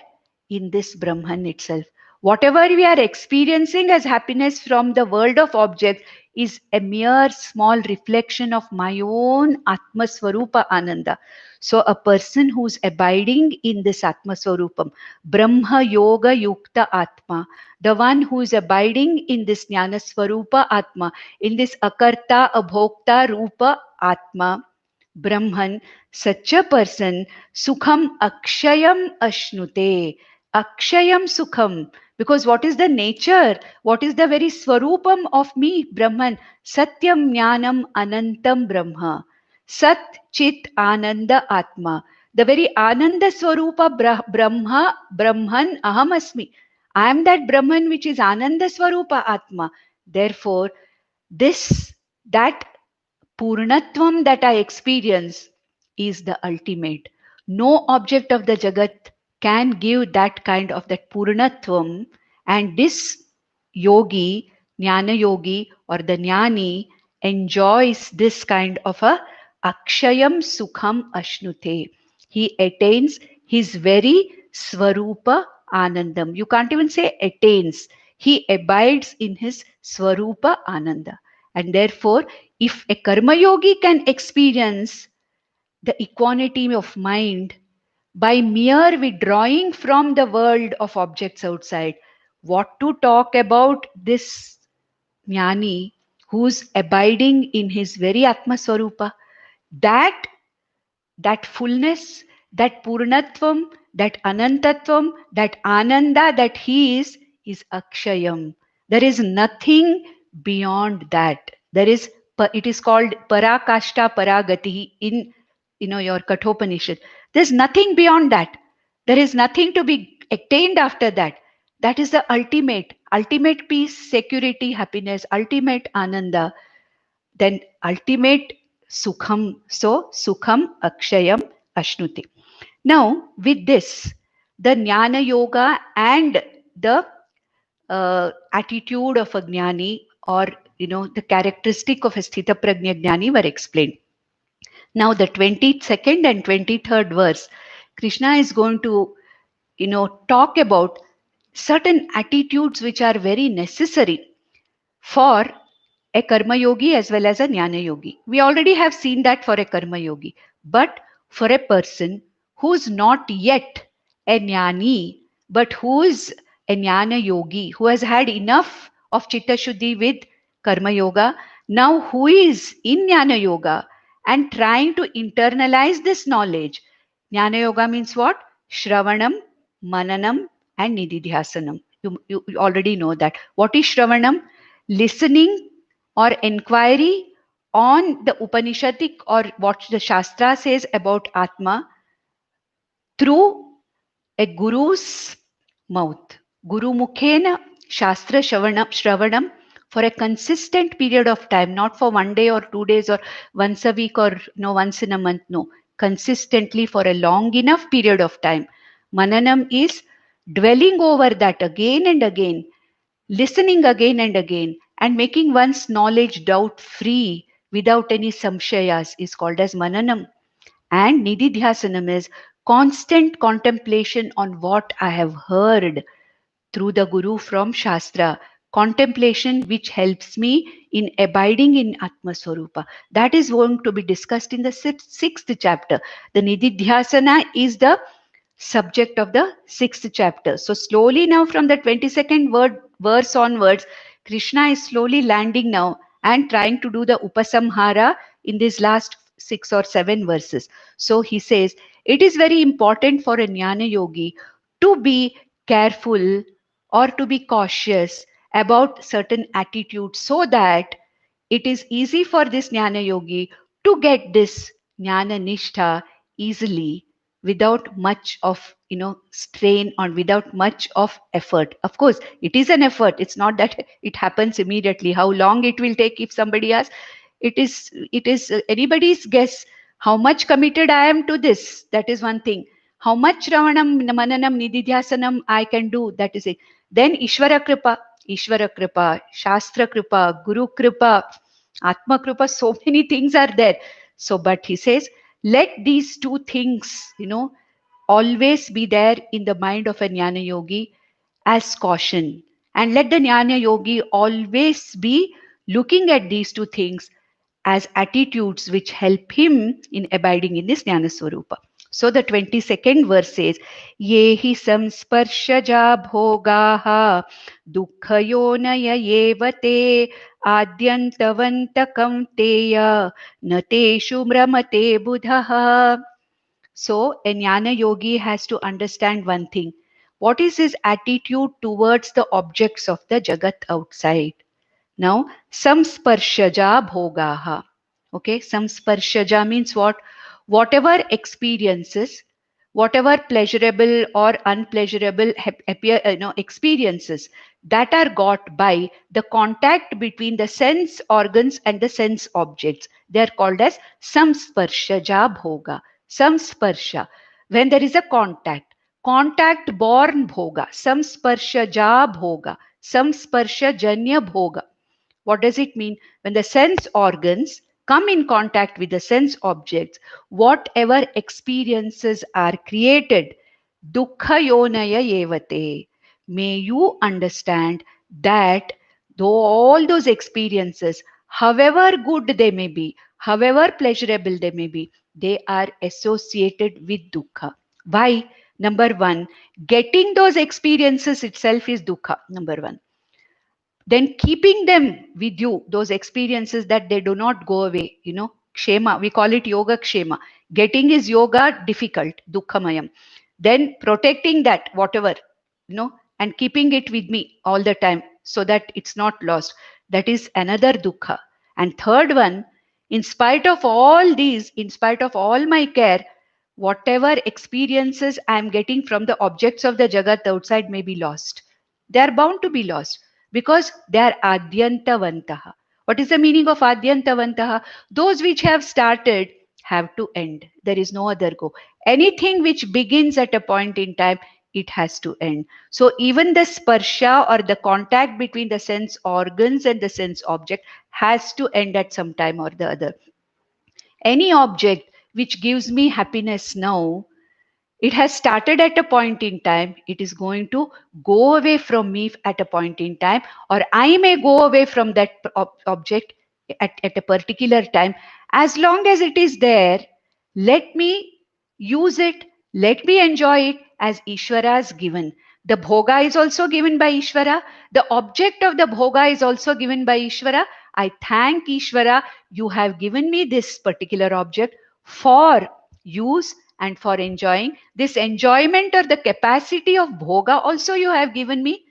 In this Brahman itself. Whatever we are experiencing as happiness from the world of objects is a mere small reflection of my own Atma Swarupa Ananda. So a person who's abiding in this Atma Swarupam, Brahma Yoga Yukta Atma, the one who is abiding in this Jnana Swarupa Atma, in this Akarta Abhokta Rupa Atma, Brahman, such a person, Sukham Akshayam Ashnute. Akshayam Sukham. Because what is the nature? What is the very Swarupam of me, Brahman? Satyam Jnanam Anantam Brahma. Sat Chit Ananda Atma. The very Ananda Swarupa Brahma, Brahman Aham Asmi. I am that Brahman which is Ananda Swarupa Atma. Therefore, that Purnatvam that I experience is the ultimate. No object of the Jagat can give that kind of that Purnatvam, and this yogi, Jnana yogi or the Jnani enjoys this kind of a Akshayam Sukham Ashnute. He attains his very Swarupa Anandam. You can't even say attains. He abides in his Swarupa Ananda. And therefore, if a karma yogi can experience the equanimity of mind by mere withdrawing from the world of objects outside, what to talk about this jnani who's abiding in his very Atma Swarupa? That fullness, that purnatvam, that anantatvam, that ananda that he is akshayam. There is nothing beyond that. It is called parakashta paragati in your Kathopanishad. There's nothing beyond that. There is nothing to be attained after that. That is the ultimate peace, security, happiness, ultimate ananda, then ultimate sukham. So sukham akshayam ashnuti. Now with this, the jnana yoga and the attitude of a jnani, or the characteristic of a sthita prajna jnani were explained. Now the 22nd and 23rd verse, Krishna is going to talk about certain attitudes which are very necessary for a karma yogi as well as a jnana yogi. We already have seen that for a karma yogi. But for a person who's not yet a jnani, but who is a jnana yogi, who has had enough of chitta shuddhi with karma yoga, now who is in jnana yoga and trying to internalize this knowledge. Jnana yoga means what? Shravanam, Mananam and Nididhyasanam. You already know that. What is Shravanam? Listening or inquiry on the Upanishadic or what the Shastra says about Atma through a guru's mouth. Guru Mukhena Shastra Shravanam for a consistent period of time, not for 1 day or 2 days or once a week or once in a month. No, consistently for a long enough period of time. Mananam is dwelling over that again and again, listening again and again, and making one's knowledge doubt free without any samshayas is called as mananam. And nididhyasanam is constant contemplation on what I have heard through the guru from Shastra. Contemplation which helps me in abiding in Atma Swarupa. That is going to be discussed in the 6th chapter. The nididhyasana is the subject of the 6th chapter. So slowly now from the 22nd verse onwards, Krishna is slowly landing now and trying to do the upasamhara in these last 6 or 7 verses. So he says, it is very important for a jnana yogi to be careful or to be cautious about certain attitudes so that it is easy for this jnana yogi to get this jnana nishtha easily without much of strain or without much of effort. Of course, it is an effort. It's not that it happens immediately. How long it will take if somebody asks, it is anybody's guess. How much committed I am to this, that is one thing. How much Ravanam, Mananam, Nididhyasanam I can do, that is it. Then Ishvara Kripa, Shastra Kripa, Guru Kripa, Atma Kripa, so many things are there. So, but he says, let these two things, always be there in the mind of a Jnana Yogi as caution. And let the Jnana Yogi always be looking at these two things as attitudes which help him in abiding in this Jnana Swarupa. So the 22nd verse says, Yehi samsparshaja bhogaha dukkhayonaya yevate adyantavanta kaunteya nateshu mramate buddhaha. So a Jnana Yogi has to understand one thing. What is his attitude towards the objects of the Jagat outside? Now, samsparshaja bhogaha. Okay, samsparshaja means what? Whatever experiences, whatever pleasurable or unpleasurable experiences that are got by the contact between the sense organs and the sense objects, they are called as samsparshaja bhoga. Samsparsha, when there is a contact born bhoga, samsparshaja bhoga, samsparsha janya bhoga. What does it mean? When the sense organs come in contact with the sense objects, whatever experiences are created, dukkha yonaya yevate. May you understand that though all those experiences, however good they may be, however pleasurable they may be, they are associated with dukkha. Why? Number one, getting those experiences itself is dukkha. Number one, then keeping them with you, those experiences, that they do not go away, kshema, we call it yoga kshema. Getting is yoga difficult, dukkhamayam. Then protecting that whatever, and keeping it with me all the time so that it's not lost, that is another dukkha. And third one, in spite of all these, in spite of all my care, whatever experiences I am getting from the objects of the jagat outside may be lost. They are bound to be lost because they are adyantavantaha. What is the meaning of adyantavantaha? Those which have started have to end. There is no other go. Anything which begins at a point in time, it has to end. So even the sparsha, or the contact between the sense organs and the sense object, has to end at some time or the other. Any object which gives me happiness now, it has started at a point in time, it is going to go away from me at a point in time, or I may go away from that object at a particular time. As long as it is there, let me use it, let me enjoy it as Ishvara has given. The bhoga is also given by Ishvara. The object of the bhoga is also given by Ishvara. I thank Ishvara, you have given me this particular object for use and for enjoying. This enjoyment or the capacity of bhoga also you have given me.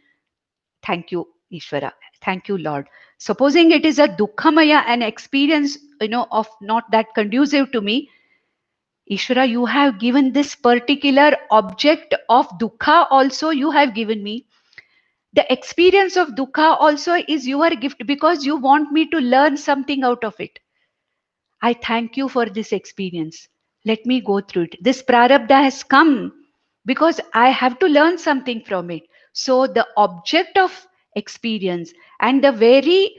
Thank you, Ishvara. Thank you, Lord. Supposing it is a dukkhamaya, an experience, of not that conducive to me, Ishvara, you have given this particular object of dukkha also you have given me. The experience of dukkha also is your gift because you want me to learn something out of it. I thank you for this experience. Let me go through it. This prarabdha has come because I have to learn something from it. So the object of experience and the very,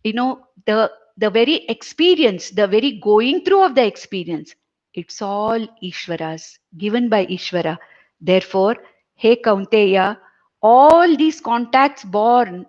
the very experience, the very going through of the experience, it's all Ishvara's, given by Ishvara. Therefore, hey Kaunteya, all these contact born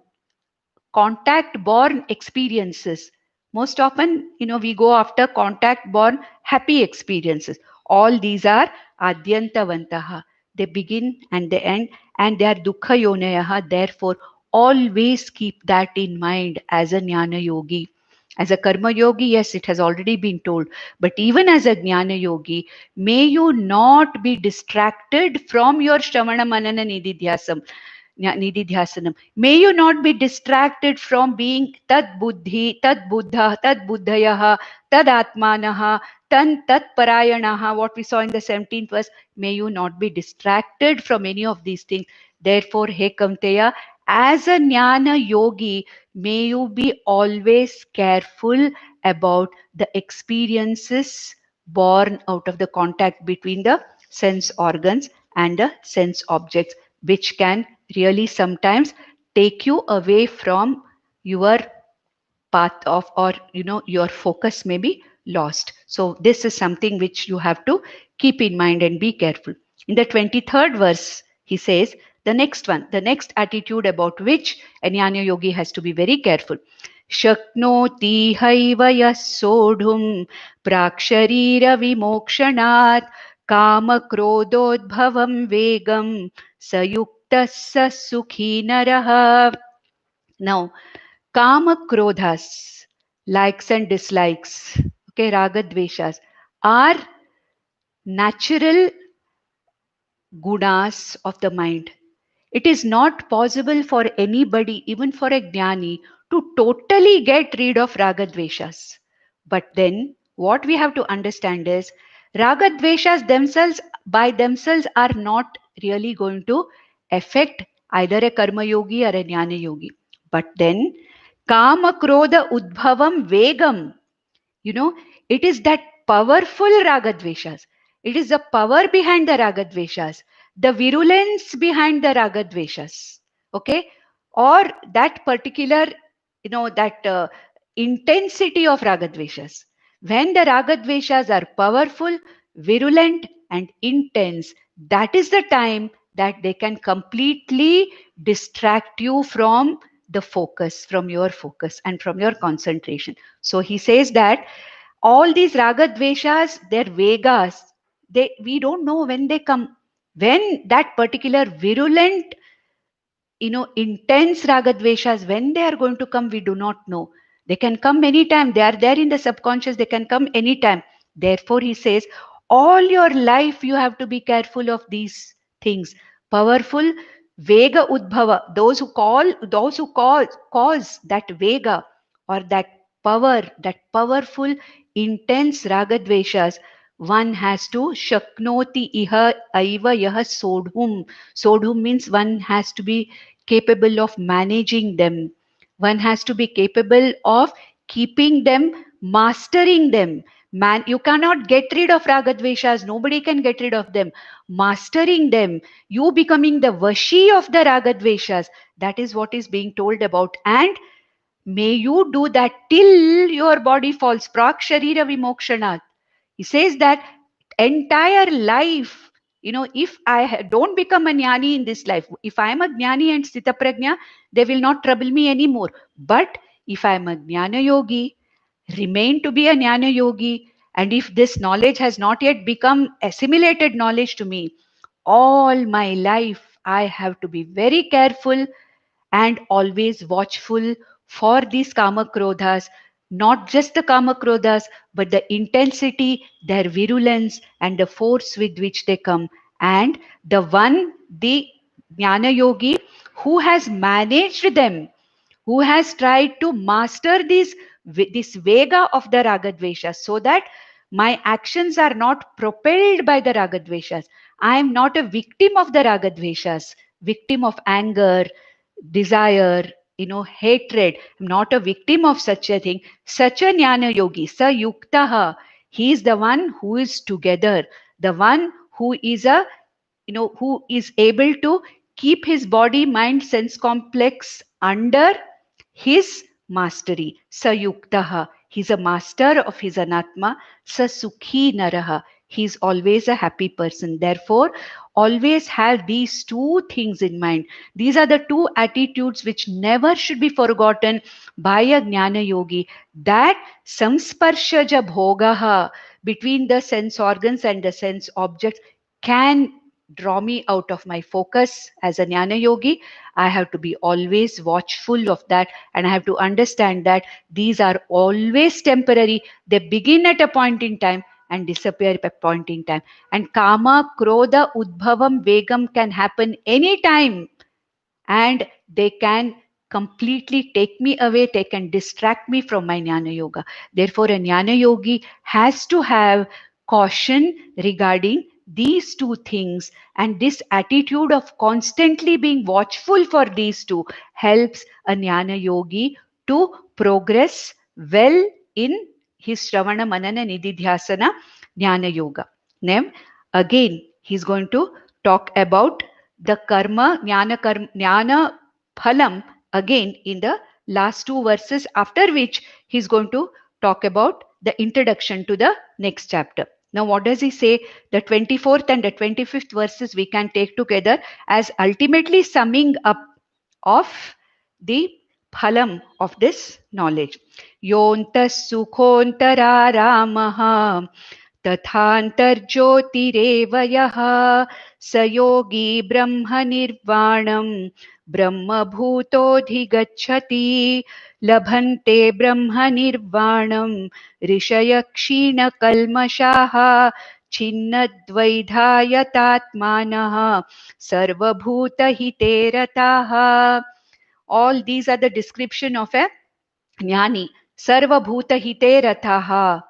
experiences, most often, we go after contact born happy experiences. All these are adyantavantaha. They begin and they end, and they are dukkha yonayaha. Therefore, always keep that in mind as a jnana yogi. As a karma yogi, yes, it has already been told, but even as a jnana yogi, may you not be distracted from your shravana manana nididhyasanam. May you not be distracted from being tad buddhi, tad buddha, tad buddhayaha, tad atmanaha, tat parayanaha, what we saw in the 17th verse. May you not be distracted from any of these things. Therefore, hey Kaunteya, as a jnana yogi, may you be always careful about the experiences born out of the contact between the sense organs and the sense objects, which can really sometimes take you away from your path of, or your focus may be lost. So this is something which you have to keep in mind and be careful. In the 23rd verse, he says the next one, the next attitude about which a jnana yogi has to be very careful. Shaknoti haiva yasodhum praksharira vimokshanaat kama krododbhavam vegam sayukta sa sukhi naraha. Now, kama krodhas, likes and dislikes, okay, raga dveshas, are natural gunas of the mind. It is not possible for anybody, even for a jnani, to totally get rid of raga dveshas. But then, what we have to understand is, raga dveshas themselves, by themselves, are not really going to affect either a karma yogi or a jnana yogi. But then, kama krodha udbhavam vegam, it is that powerful ragadveshas. It is the power behind the ragadveshas, the virulence behind the ragadveshas, okay, or that particular, that intensity of ragadveshas. When the ragadveshas are powerful, virulent, and intense, that is the time that they can completely distract you from the focus, from your focus and from your concentration. So he says that all these raga dveshas, they're vegas. We don't know when they come. When that particular virulent, intense raga dveshas, when they are going to come, we do not know. They can come anytime. They are there in the subconscious. They can come anytime. Therefore, he says, all your life you have to be careful of these things. Powerful vega udbhava. Those who cause that vega or that power, that powerful, intense raga dveshas, one has to shaknoti iha aiva yaha sodhum. Sodhum means one has to be capable of managing them. One has to be capable of keeping them, mastering them. Man, you cannot get rid of ragadveshas. Nobody can get rid of them. Mastering them, you becoming the vashi of the ragadveshas. That is what is being told about. And may you do that till your body falls. Prak sharira vimokshanat. He says that entire life, if I don't become a jnani in this life, if I am a jnani and sthita prajna, they will not trouble me anymore. But if I am a jnana yogi, remain to be a jnana yogi, and if this knowledge has not yet become assimilated knowledge to me, all my life I have to be very careful and always watchful for these kama krodhas, not just the kama krodhas, but the intensity, their virulence, and the force with which they come. And the jnana yogi who has managed them, who has tried to master this vega of the ragadveshas, so that my actions are not propelled by the ragadveshas. I am not a victim of the ragadveshas, victim of anger, desire, hatred. I'm not a victim of such a thing. Such a jnana yogi, sa yuktaha, he is the one who is together, the one who is who is able to keep his body, mind, sense complex under his mastery. Sayuktaha. He's a master of his anatma. Sasukhi naraha. He's always a happy person. Therefore, always have these two things in mind. These are the two attitudes which never should be forgotten by a jnana yogi. That samsparshaja bhogaha, between the sense organs and the sense objects, can draw me out of my focus. As a jnana yogi, I have to be always watchful of that, and I have to understand that these are always temporary. They begin at a point in time and disappear at a point in time. And kama, krodha, udbhavam, vegam can happen anytime, and they can completely take me away, they can distract me from my jnana yoga. Therefore, a jnana yogi has to have caution regarding these two things, and this attitude of constantly being watchful for these two helps a jnana yogi to progress well in his Shravana Manana Nididhyasana Jnana Yoga. Then again, he's going to talk about the karma, jnana phalam again in the last two verses, after which he's going to talk about the introduction to the next chapter. Now, what does he say? The 24th and the 25th verses we can take together as ultimately summing up of the phalam of this knowledge. Yontas sukhontararamah तथान्तर्ज्योतिरेव यः स योगी ब्रह्मनिर्वाणं ब्रह्मभूतोऽधिगच्छति लभन्ते ब्रह्मनिर्वाणं ऋषयः क्षीणकल्मषाः छिन्नद्वैधायतात्मानः सर्वभूतहिते रताः. All these are the description of a jnani. Sarvabhutahite rataha.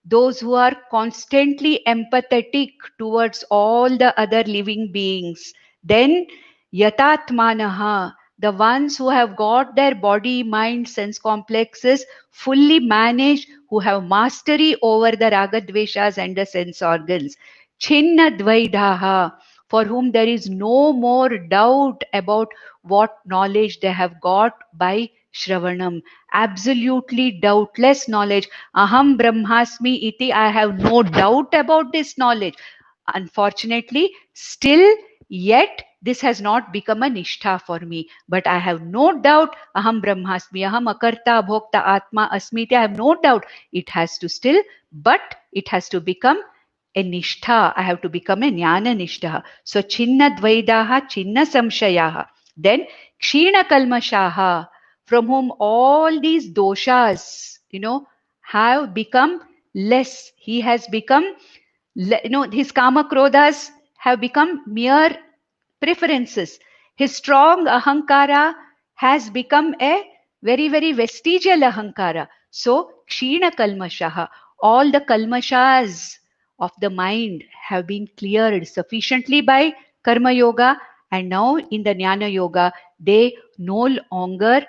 Those who are constantly empathetic towards all the other living beings. Then yatatmanaha, the ones who have got their body, mind, sense complexes fully managed, who have mastery over the ragadveshas and the sense organs. Chinnadvaidaha, for whom there is no more doubt about what knowledge they have got by Shravanam. Absolutely doubtless knowledge. Aham Brahmasmi iti. I have no doubt about this knowledge. Unfortunately, still yet this has not become a nishtha for me. But I have no doubt. Aham Brahmasmi. Aham Akarta Bhokta Atma Asmiti. I have no doubt. It has to still, but it has to become a nishtha. I have to become a jnana nishtha. So chinna dvaidaha, chinna samshayaha. Then kshina kalmashaha, from whom all these doshas, have become less. He has become, his kama krodhas have become mere preferences. His strong ahankara has become a very, very vestigial ahankara. So, kshina kalmashaha, all the kalmashas of the mind have been cleared sufficiently by karma yoga, and now in the jnana yoga, they no longer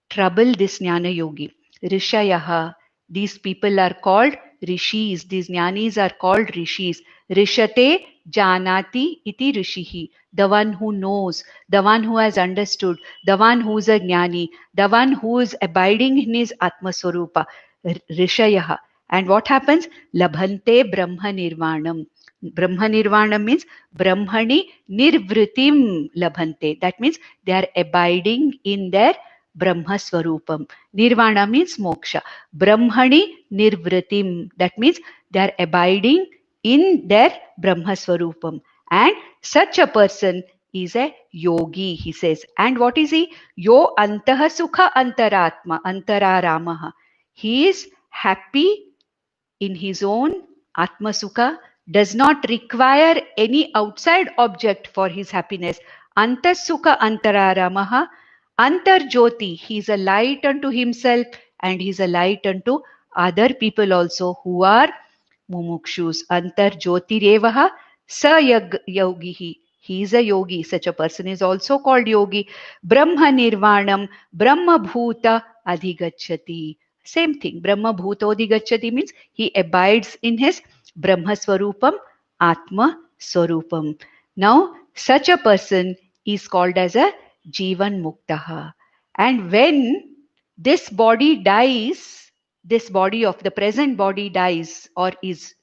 trouble this jnana yogi. Rishayaha, these people are called rishis. These jnanis are called rishis. Rishate janati iti rishihi. The one who knows, the one who has understood, the one who is a jnani, the one who is abiding in his atmaswarupa. Rishayaha. And what happens? Labhante brahma nirvanam. Brahma nirvanam means brahmani nirvritim labhante. That means they are abiding in their Brahma Swarupam. Nirvana means moksha. Brahmani nirvritim. That means they are abiding in their Brahma Swarupam. And such a person is a yogi, he says. And what is he? Yo antaha sukha antaratma antararamaha. He is happy in his own Atma Sukha, does not require any outside object for his happiness. Antasukha antararamaha. Antar Jyoti, he is a light unto himself and he is a light unto other people also who are mumukshus. Antar Jyoti revaha sa yogihi. He is a yogi. Such a person is also called yogi. Brahma nirvanam, Brahma bhuta adhigachati. Same thing. Brahma bhuta adhigachati means he abides in his Brahma swarupam, Atma swarupam. Now, such a person is called as a Jivan Muktaha. And when this body dies, this body of the present body dies or is,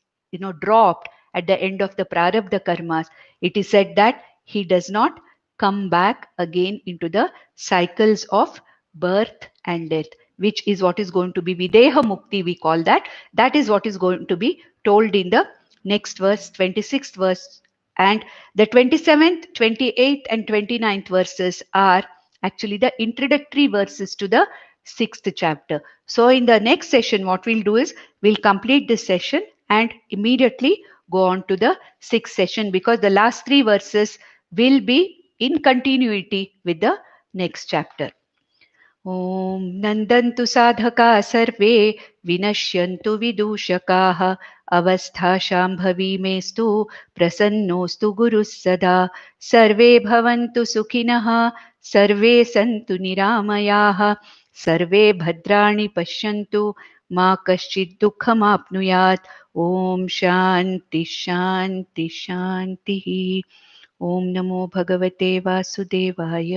dropped at the end of the prarabdha karmas, it is said that he does not come back again into the cycles of birth and death, which is what is going to be Videha Mukti, we call that. That is what is going to be told in the next verse, 26th verse. And the 27th, 28th and 29th verses are actually the introductory verses to the 6th chapter. So in the next session, what we'll do is we'll complete this session and immediately go on to the 6th session, because the last 3 verses will be in continuity with the next chapter. Om Nandantu Sadhaka Sarve Vinashyantu Vidushakaha Avastha Shambhavi Mestu Prasannostu Gurus Sada Sarve Bhavantu Sukhinaha Sarve Santu Niramayaha Sarve Bhadrani Pashyantu Ma Kaschid Dukham Apnuyat. ॐ शान्ति शान्ति शान्तिः। ॐ नमो भगवते वासुदेवाय।